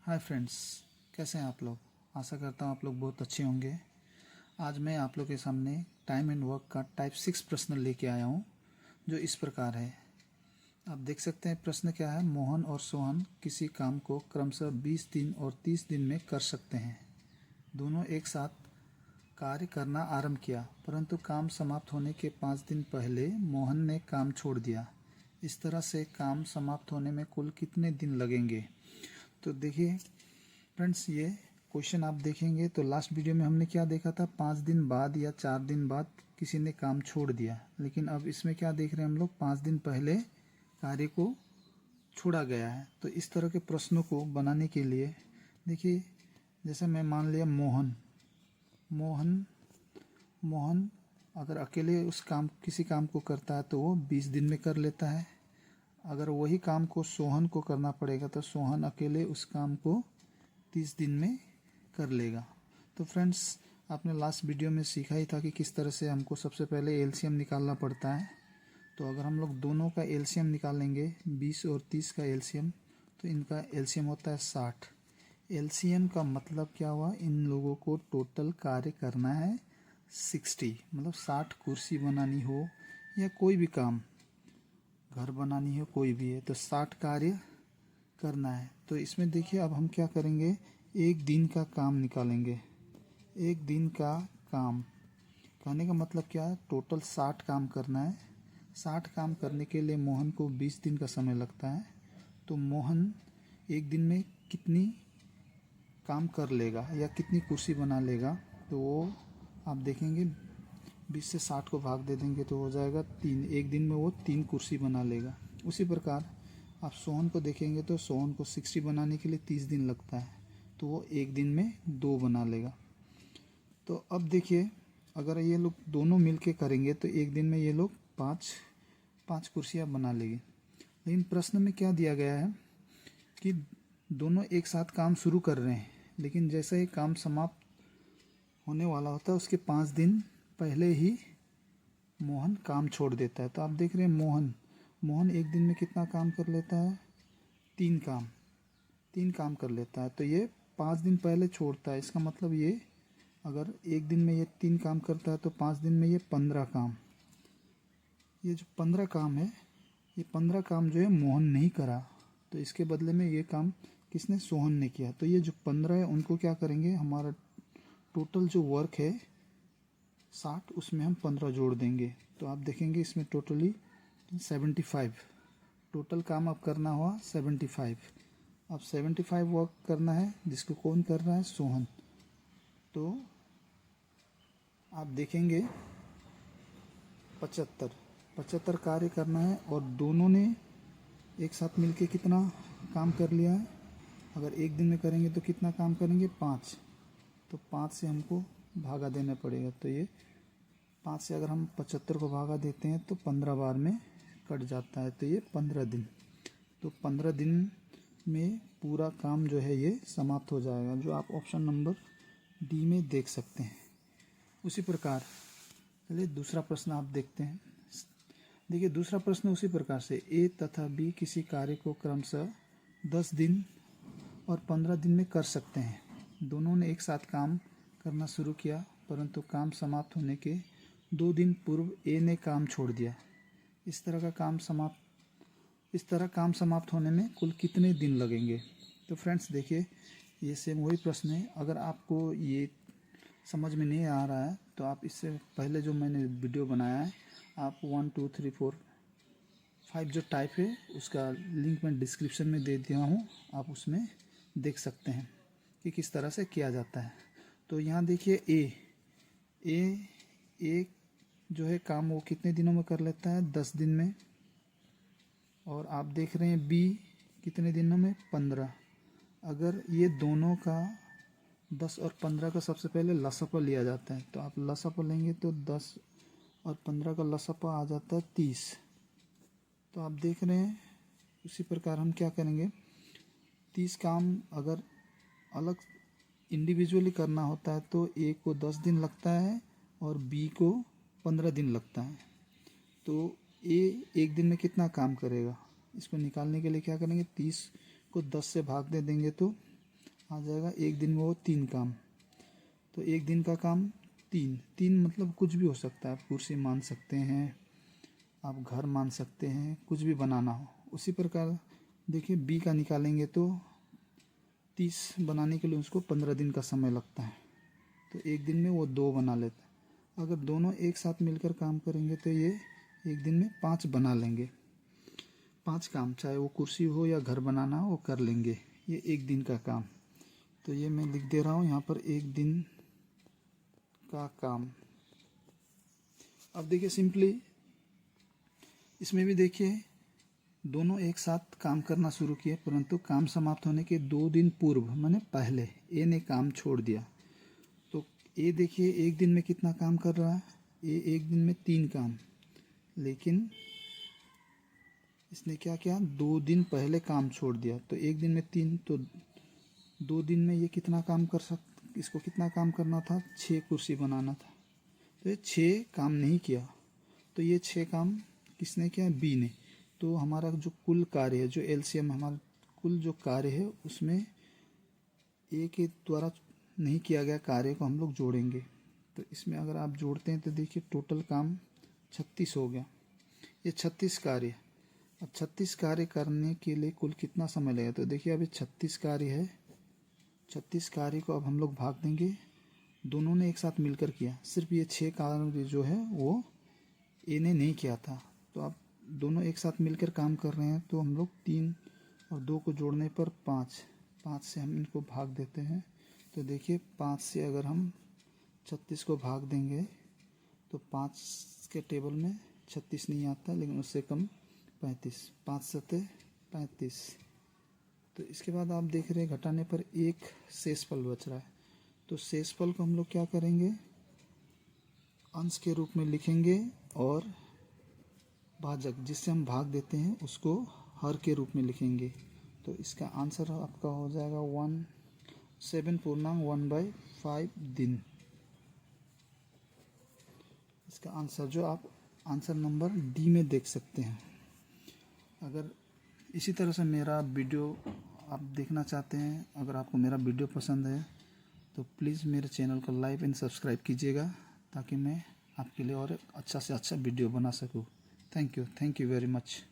Hi friends, कैसे हैं आप लोग। आशा करता हूँ आप लोग बहुत अच्छे होंगे। आज मैं आप लोग के सामने टाइम एंड वर्क का टाइप 6 प्रश्न लेके आया हूँ, जो इस प्रकार है। आप देख सकते हैं प्रश्न क्या है। मोहन और सोहन किसी काम को क्रमशः 20 दिन और 30 दिन में कर सकते हैं। दोनों एक साथ कार्य करना आरंभ किया, परंतु काम समाप्त होने के 5 दिन पहले मोहन ने काम छोड़ दिया। इस तरह से काम समाप्त होने में कुल कितने दिन लगेंगे। तो देखिए फ्रेंड्स, ये क्वेश्चन आप देखेंगे तो लास्ट वीडियो में हमने क्या देखा था, 5 दिन बाद या 4 दिन बाद किसी ने काम छोड़ दिया। लेकिन अब इसमें क्या देख रहे हैं हम लोग, 5 दिन पहले कार्य को छोड़ा गया है। तो इस तरह के प्रश्नों को बनाने के लिए देखिए, जैसे मैं मान लिया मोहन अगर अकेले उस काम किसी काम को करता है तो वो 20 दिन में कर लेता है। अगर वही काम को सोहन को करना पड़ेगा तो सोहन अकेले उस काम को 30 दिन में कर लेगा। तो फ्रेंड्स, आपने लास्ट वीडियो में सीखा ही था कि किस तरह से हमको सबसे पहले एलसीएम निकालना पड़ता है। तो अगर हम लोग दोनों का एलसीएम निकालेंगे, 20 और 30 का एलसीएम, तो इनका एलसीएम होता है 60। एलसीएम का मतलब क्या हुआ, इन लोगों को टोटल कार्य करना है 60, मतलब 60 कुर्सी बनानी हो या कोई भी काम, घर बनानी हो, कोई भी है, तो 60 कार्य करना है। तो इसमें देखिए अब हम क्या करेंगे, एक दिन का काम निकालेंगे। एक दिन का काम कहने का मतलब क्या है, टोटल 60 काम करना है। 60 काम करने के लिए मोहन को 20 दिन का समय लगता है। तो मोहन एक दिन में कितनी काम कर लेगा या कितनी कुर्सी बना लेगा, तो वो आप देखेंगे 20 से 60 को भाग दे देंगे तो हो जाएगा 3। एक दिन में वो 3 कुर्सी बना लेगा। उसी प्रकार आप सोहन को देखेंगे तो सोहन को 60 बनाने के लिए 30 दिन लगता है, तो वो एक दिन में 2 बना लेगा। तो अब देखिए, अगर ये लोग दोनों मिलके करेंगे तो एक दिन में ये लोग 5 कुर्सियाँ बना लेंगे। लेकिन प्रश्न में क्या दिया गया है कि दोनों एक साथ काम शुरू कर रहे हैं, लेकिन जैसे ही काम समाप्त होने वाला होता है उसके 5 दिन पहले ही मोहन काम छोड़ देता है। तो आप देख रहे हैं मोहन एक दिन में कितना काम कर लेता है, 3 काम कर लेता है। तो ये 5 दिन पहले छोड़ता है। इसका मतलब ये अगर एक दिन में ये 3 काम करता है तो 5 दिन में ये 15 काम, ये जो 15 काम है, ये 15 काम जो है मोहन नहीं करा, तो इसके बदले में ये काम किसने, सोहन ने किया। तो ये जो 15 है उनको क्या करेंगे, हमारा टोटल जो वर्क है 60, उसमें हम 15 जोड़ देंगे। तो आप देखेंगे इसमें टोटली 75 टोटल काम अब करना हुआ 75। अब 75 वर्क करना है, जिसको कौन कर रहा है, सोहन। तो आप देखेंगे 75 कार्य करना है और दोनों ने एक साथ मिलके कितना काम कर लिया है। अगर एक दिन में करेंगे तो कितना काम करेंगे, 5। तो 5 से हमको भागा देना पड़ेगा। तो ये 5 से अगर हम 75 को भागा देते हैं तो 15 बार में कट जाता है, तो ये 15 दिन। तो 15 दिन में पूरा काम जो है ये समाप्त हो जाएगा, जो आप ऑप्शन नंबर डी में देख सकते हैं। उसी प्रकार चलिए दूसरा प्रश्न आप देखते हैं। देखिए दूसरा प्रश्न उसी प्रकार से, ए तथा बी किसी कार्य को क्रमशः 10 दिन और 15 दिन में कर सकते हैं। दोनों ने एक साथ काम करना शुरू किया, परंतु काम समाप्त होने के 2 दिन पूर्व ए ने काम छोड़ दिया। इस तरह काम समाप्त होने में कुल कितने दिन लगेंगे। तो फ्रेंड्स देखिए, ये सेम वही प्रश्न है। अगर आपको ये समझ में नहीं आ रहा है तो आप इससे पहले जो मैंने वीडियो बनाया है, आप 1 2 3 4 5 जो टाइप है उसका लिंक मैं डिस्क्रिप्शन में दे दिया हूँ, आप उसमें देख सकते हैं कि किस तरह से किया जाता है। तो यहाँ देखिए ए जो है काम वो कितने दिनों में कर लेता है, 10 दिन में। और आप देख रहे हैं बी कितने दिनों में, 15। अगर ये दोनों का 10 और 15 का सबसे पहले लसापा लिया जाता है, तो आप लसापा लेंगे तो 10 और 15 का लसापा आ जाता है 30। तो आप देख रहे हैं उसी प्रकार हम क्या करेंगे, 30 काम अगर अलग इंडिविजुअली करना होता है तो ए को 10 दिन लगता है और बी को 15 दिन लगता है। तो ए एक दिन में कितना काम करेगा, इसको निकालने के लिए क्या करेंगे, 30 को 10 से भाग दे देंगे तो आ जाएगा एक दिन में वो 3 काम। तो एक दिन का काम 3 मतलब कुछ भी हो सकता है। आप कुर्सी मान सकते हैं, आप घर मान सकते हैं, कुछ भी बनाना हो। उसी प्रकार देखिए बी का निकालेंगे तो 30 बनाने के लिए उसको 15 दिन का समय लगता है। तो एक दिन में वो 2 बना लेता है। अगर दोनों एक साथ मिलकर काम करेंगे तो ये एक दिन में 5 बना लेंगे। 5 काम, चाहे वो कुर्सी हो या घर बनाना हो, वो कर लेंगे। ये एक दिन का काम। तो ये मैं लिख दे रहा हूँ यहाँ पर, एक दिन का काम। अब देखिए सिंपली इसमें भी देखिए दोनों एक साथ काम करना शुरू किए, परंतु काम समाप्त होने के 2 दिन पूर्व माने पहले ए ने काम छोड़ दिया। तो ए देखिए एक दिन में कितना काम कर रहा है, ए एक दिन में 3 काम, लेकिन इसने क्या किया, 2 दिन पहले काम छोड़ दिया। तो एक दिन में 3, तो 2 दिन में ये कितना काम इसको कितना काम करना था, 6 कुर्सी बनाना था। तो ये 6 काम नहीं किया। तो ये 6 काम किसने किया, बी ने। तो हमारा जो कुल कार्य है, जो एलसीएम हमारा कुल जो कार्य है, उसमें ए के द्वारा नहीं किया गया कार्य को हम लोग जोड़ेंगे। तो इसमें अगर आप जोड़ते हैं तो देखिए टोटल काम 36 हो गया। ये 36 कार्य। अब 36 कार्य करने के लिए कुल कितना समय लगेगा, तो देखिए अभी 36 कार्य है। 36 कार्य को अब हम लोग भाग देंगे, दोनों ने एक साथ मिलकर किया। सिर्फ ये 6 कार्य जो है वो ए ने नहीं किया था। तो अब दोनों एक साथ मिलकर काम कर रहे हैं, तो हम लोग 3 और 2 को जोड़ने पर 5 से हम इनको भाग देते हैं। तो देखिए 5 से अगर हम 36 को भाग देंगे तो 5 के टेबल में 36 नहीं आता, लेकिन उससे कम 35, 5 सते 35। तो इसके बाद आप देख रहे हैं घटाने पर एक शेषफल बच रहा है। तो शेषफल को हम लोग क्या करेंगे, अंश के रूप में लिखेंगे और भाजक जिससे हम भाग देते हैं उसको हर के रूप में लिखेंगे। तो इसका आंसर आपका हो जाएगा 7.1/5 दिन। इसका आंसर जो आप आंसर नंबर डी में देख सकते हैं। अगर इसी तरह से मेरा वीडियो आप देखना चाहते हैं, अगर आपको मेरा वीडियो पसंद है तो प्लीज़ मेरे चैनल को लाइक एंड सब्सक्राइब कीजिएगा, ताकि मैं आपके लिए और अच्छा से अच्छा वीडियो बना सकूं। Thank you very much.